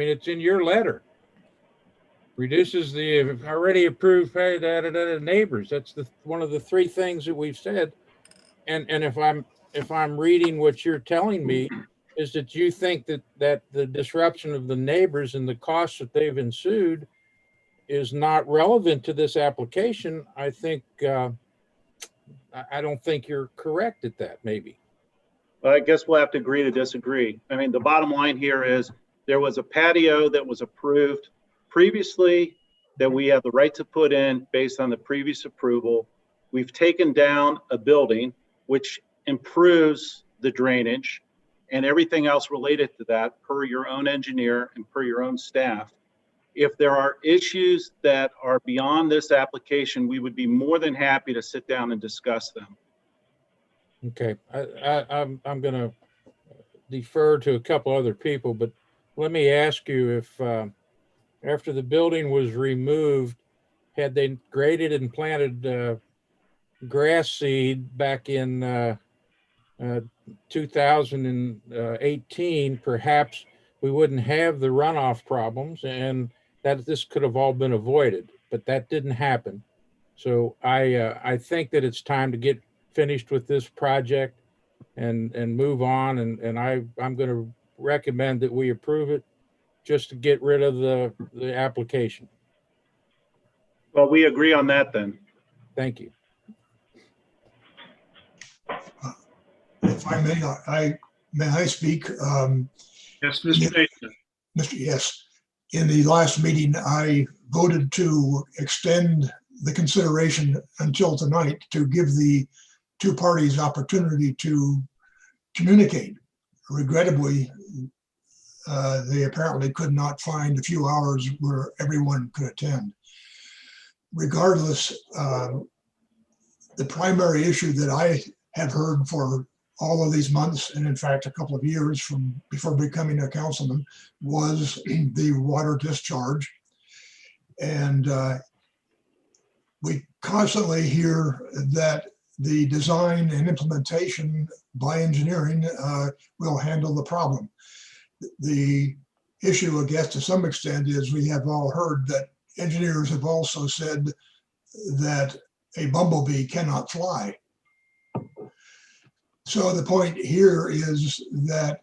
it's in your letter. Reduces the already approved pay neighbors. That's one of the three things that we've said. And if I'm reading what you're telling me, is that you think that the disruption of the neighbors and the costs that they've ensued is not relevant to this application. I think I don't think you're correct at that, maybe. I guess we'll have to agree to disagree. I mean, the bottom line here is there was a patio that was approved previously that we have the right to put in based on the previous approval. We've taken down a building which improves the drainage and everything else related to that per your own engineer and per your own staff. If there are issues that are beyond this application, we would be more than happy to sit down and discuss them. Okay, I'm going to defer to a couple other people, but let me ask you if after the building was removed, had they graded and planted grass seed back in 2018, perhaps we wouldn't have the runoff problems and that this could have all been avoided, but that didn't happen. So I think that it's time to get finished with this project and move on. And I'm going to recommend that we approve it just to get rid of the application. Well, we agree on that then. Thank you. If I may I speak? Yes, Mr. Mason. Yes. In the last meeting, I voted to extend the consideration until tonight to give the two parties opportunity to communicate. Regrettably, they apparently could not find a few hours where everyone could attend. Regardless, the primary issue that I have heard for all of these months, and in fact, a couple of years from before becoming a councilman, was the water discharge. And we constantly hear that the design and implementation by engineering will handle the problem. The issue, I guess, to some extent is we have all heard that engineers have also said that a bumblebee cannot fly. So the point here is that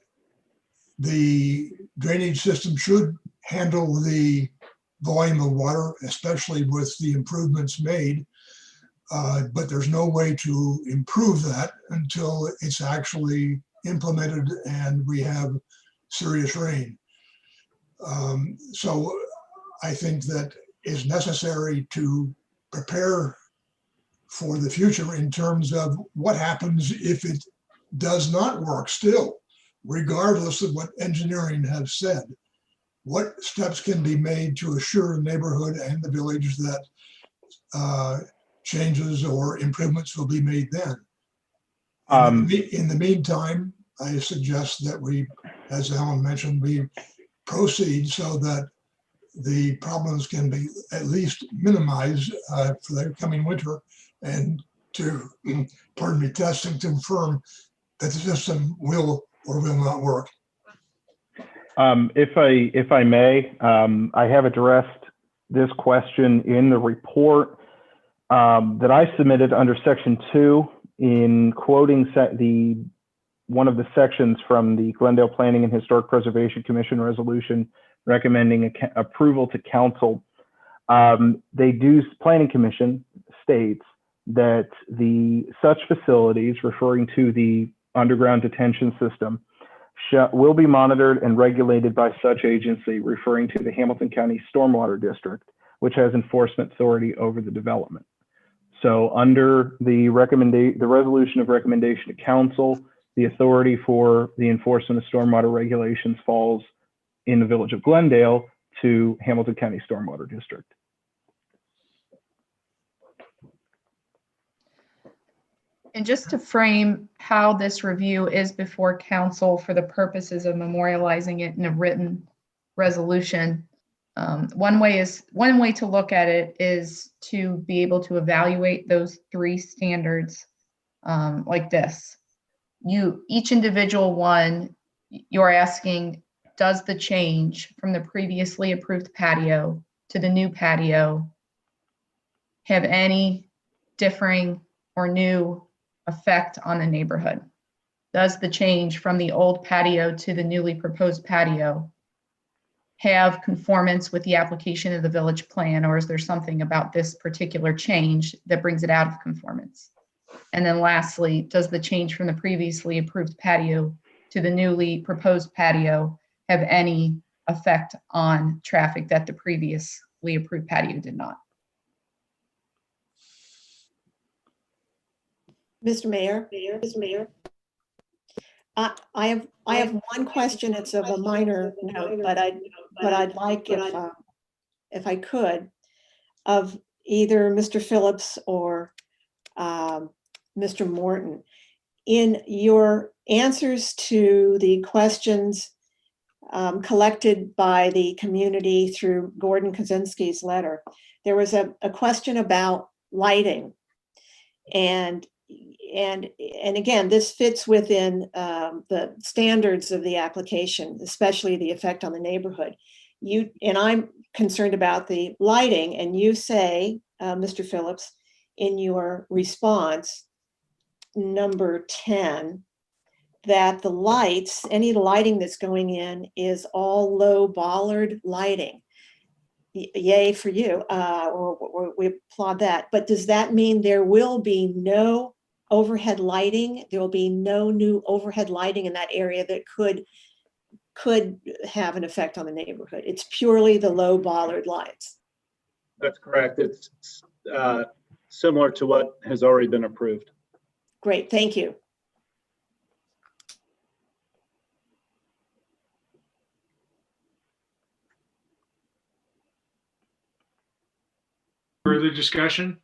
the drainage system should handle the volume of water, especially with the improvements made. But there's no way to improve that until it's actually implemented and we have serious rain. So I think that is necessary to prepare for the future in terms of what happens if it does not work still, regardless of what engineering has said. What steps can be made to assure the neighborhood and the village that changes or improvements will be made then? In the meantime, I suggest that we, as Alan mentioned, we proceed so that the problems can be at least minimized for the coming winter, and to, pardon me, test and confirm that the system will or will not work. If I may, I have addressed this question in the report that I submitted under section 2 in quoting one of the sections from the Glendale Planning and Historic Preservation Commission resolution recommending approval to council. Planning Commission states that such facilities, referring to the underground detention system, will be monitored and regulated by such agency, referring to the Hamilton County Stormwater District, which has enforcement authority over the development. So under the resolution of recommendation to council, the authority for the enforcement of stormwater regulations falls in the village of Glendale to Hamilton County Stormwater District. And just to frame how this review is before council for the purposes of memorializing it in a written resolution, one way to look at it is to be able to evaluate those 3 standards like this. Each individual one, you're asking, does the change from the previously approved patio to the new patio have any differing or new effect on the neighborhood? Does the change from the old patio to the newly proposed patio have conformance with the application of the village plan, or is there something about this particular change that brings it out of conformance? And then lastly, does the change from the previously approved patio to the newly proposed patio have any effect on traffic that the previously approved patio did not? Mr. Mayor, I have one question. It's of a minor note, but I'd like if I could, of either Mr. Phillips or Mr. Morton. In your answers to the questions collected by the community through Gordon Kozinski's letter, there was a question about lighting. And again, this fits within the standards of the application, especially the effect on the neighborhood. And I'm concerned about the lighting, and you say, Mr. Phillips, in your response, number 10, that the lights, any lighting that's going in is all low bollard lighting. Yay for you, or we applaud that. But does that mean there will be no overhead lighting? There will be no new overhead lighting in that area that could have an effect on the neighborhood? It's purely the low bollard lights. That's correct. It's similar to what has already been approved. Great, thank you. Further discussion?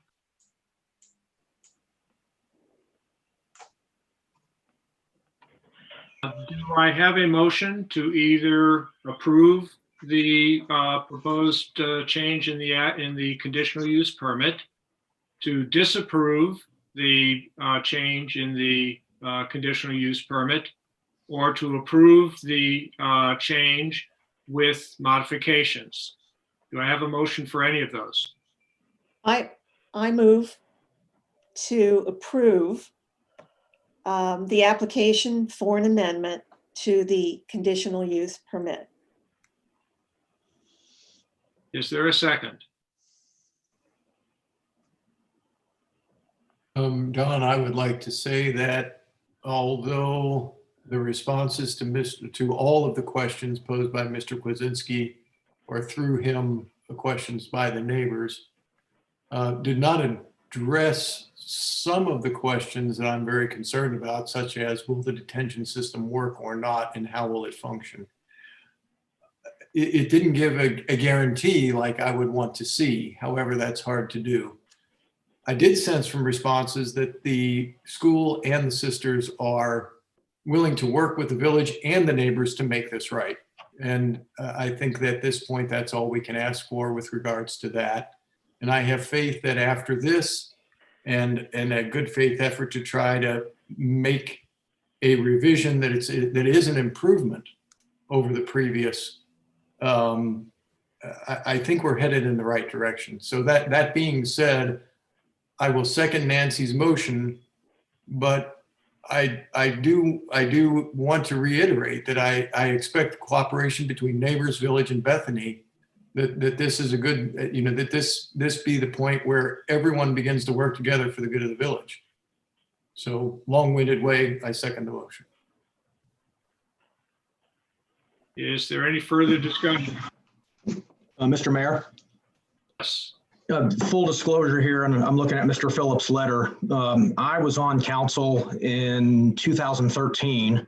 Do I have a motion to either approve the proposed change in the conditional use permit, to disapprove the change in the conditional use permit, or to approve the change with modifications? Do I have a motion for any of those? I move to approve the application for an amendment to the conditional use permit. Is there a second? Don, I would like to say that although the responses to all of the questions posed by Mr. Kwasinski, or through him, the questions by the neighbors, did not address some of the questions that I'm very concerned about, such as will the detention system work or not, and how will it function? It didn't give a guarantee like I would want to see. However, that's hard to do. I did sense from responses that the school and the sisters are willing to work with the village and the neighbors to make this right. And I think that at this point, that's all we can ask for with regards to that. And I have faith that after this and a good faith effort to try to make a revision that is an improvement over the previous, I think we're headed in the right direction. So that being said, I will second Nancy's motion, but I do want to reiterate that I expect cooperation between neighbors, village, and Bethany, that this is a good, that this be the point where everyone begins to work together for the good of the village. So long-winded way, I second the motion. Is there any further discussion? Mr. Mayor? Yes. Full disclosure here, and I'm looking at Mr. Phillips' letter. I was on council in 2013,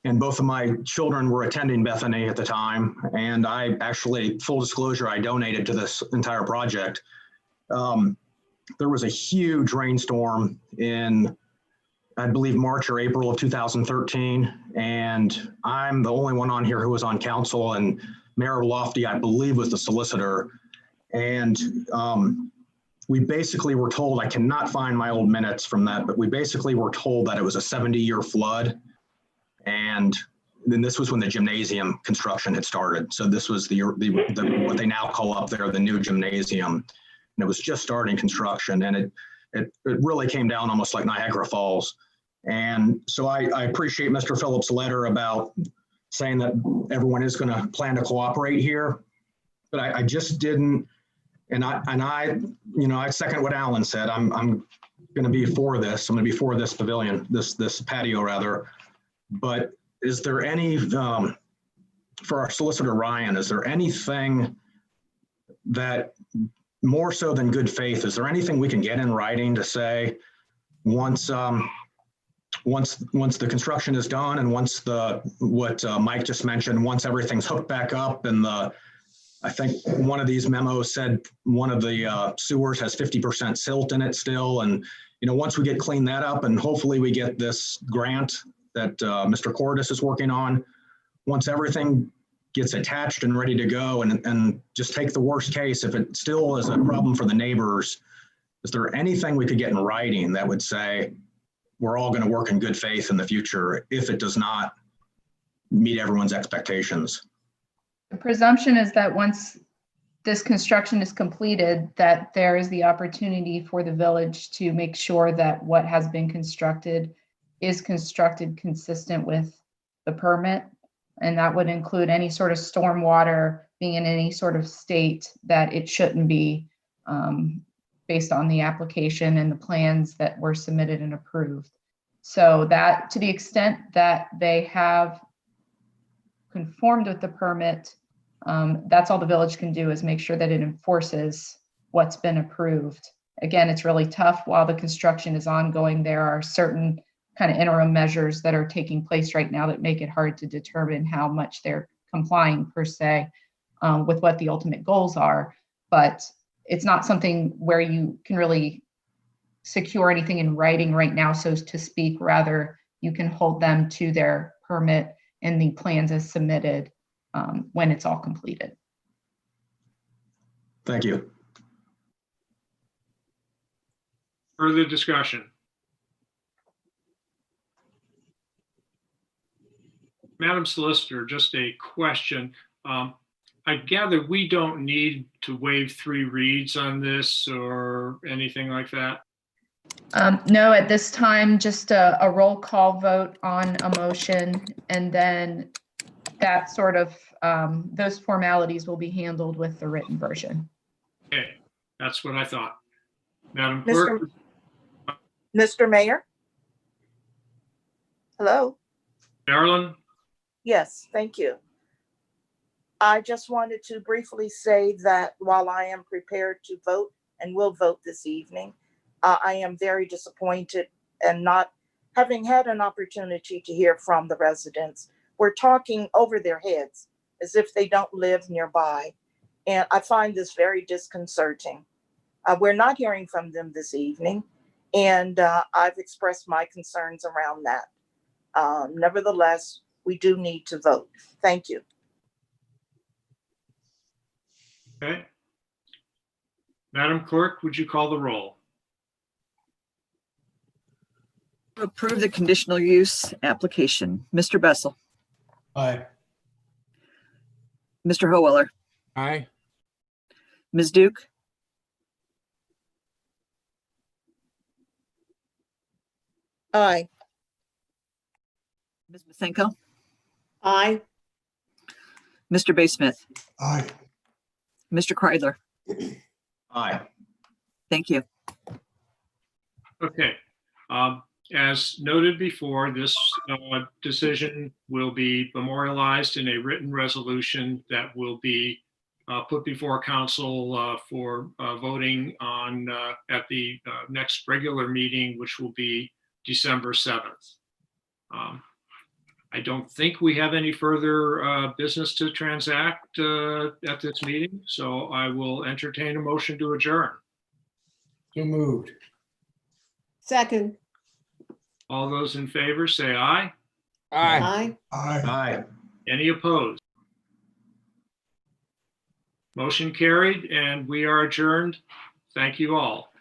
and both of my children were attending Bethany at the time. And I actually, full disclosure, I donated to this entire project. There was a huge rainstorm in, I believe, March or April of 2013. And I'm the only one on here who was on council, and Mayor Lofty, I believe, was the solicitor. And we basically were told, I cannot find my old minutes from that, but we basically were told that it was a 70-year flood. And then this was when the gymnasium construction had started. So this was the what they now call up there the new gymnasium. And it was just starting construction, and it really came down almost like Niagara Falls. And so I appreciate Mr. Phillips' letter about saying that everyone is going to plan to cooperate here. But I just didn't. And I, I second what Alan said. I'm going to be for this. I'm going to be for this pavilion, this patio rather. But is there any, for our solicitor Ryan, is there anything that more so than good faith, is there anything we can get in writing to say once the construction is done and once what Mike just mentioned, once everything's hooked back up and I think one of these memos said one of the sewers has 50% silt in it still. And, once we get cleaned that up and hopefully we get this grant that Mr. Cordis is working on, once everything gets attached and ready to go and just take the worst case, if it still is a problem for the neighbors, is there anything we could get in writing that would say we're all going to work in good faith in the future if it does not meet everyone's expectations? The presumption is that once this construction is completed, that there is the opportunity for the village to make sure that what has been constructed is constructed consistent with the permit. And that would include any sort of stormwater being in any sort of state that it shouldn't be, based on the application and the plans that were submitted and approved. So that to the extent that they have conformed with the permit, that's all the village can do is make sure that it enforces what's been approved. Again, it's really tough while the construction is ongoing. There are certain kind of interim measures that are taking place right now that make it hard to determine how much they're complying per se with what the ultimate goals are. But it's not something where you can really secure anything in writing right now, so to speak. Rather, you can hold them to their permit and the plans as submitted when it's all completed. Thank you. Further discussion? Madam Solicitor, just a question. I gather we don't need to waive 3 reads on this or anything like that? No, at this time, just a roll call vote on a motion, and then that sort of, those formalities will be handled with the written version. Okay, that's what I thought. Madam Clerk? Mr. Mayor? Hello? Marilyn? Yes, thank you. I just wanted to briefly say that while I am prepared to vote and will vote this evening, I am very disappointed and not having had an opportunity to hear from the residents. We're talking over their heads as if they don't live nearby. And I find this very disconcerting. We're not hearing from them this evening. And I've expressed my concerns around that. Nevertheless, we do need to vote. Thank you. Okay. Madam Clerk, would you call the roll? Approve the conditional use application. Mr. Bessel, Aye. Mr. Howeller, Aye. Ms. Duke, Aye. Ms. Masenko, Aye. Mr. Baysmith, Aye. Mr. Kreidler. Aye. Thank you. Okay. As noted before, this decision will be memorialized in a written resolution that will be put before council for voting on at the next regular meeting, which will be December 7th. I don't think we have any further business to transact at this meeting, so I will entertain a motion to adjourn. So moved. Second. All those in favor say aye. Aye. Aye. Aye. Aye. Any opposed? Motion carried, and we are adjourned. Thank you all.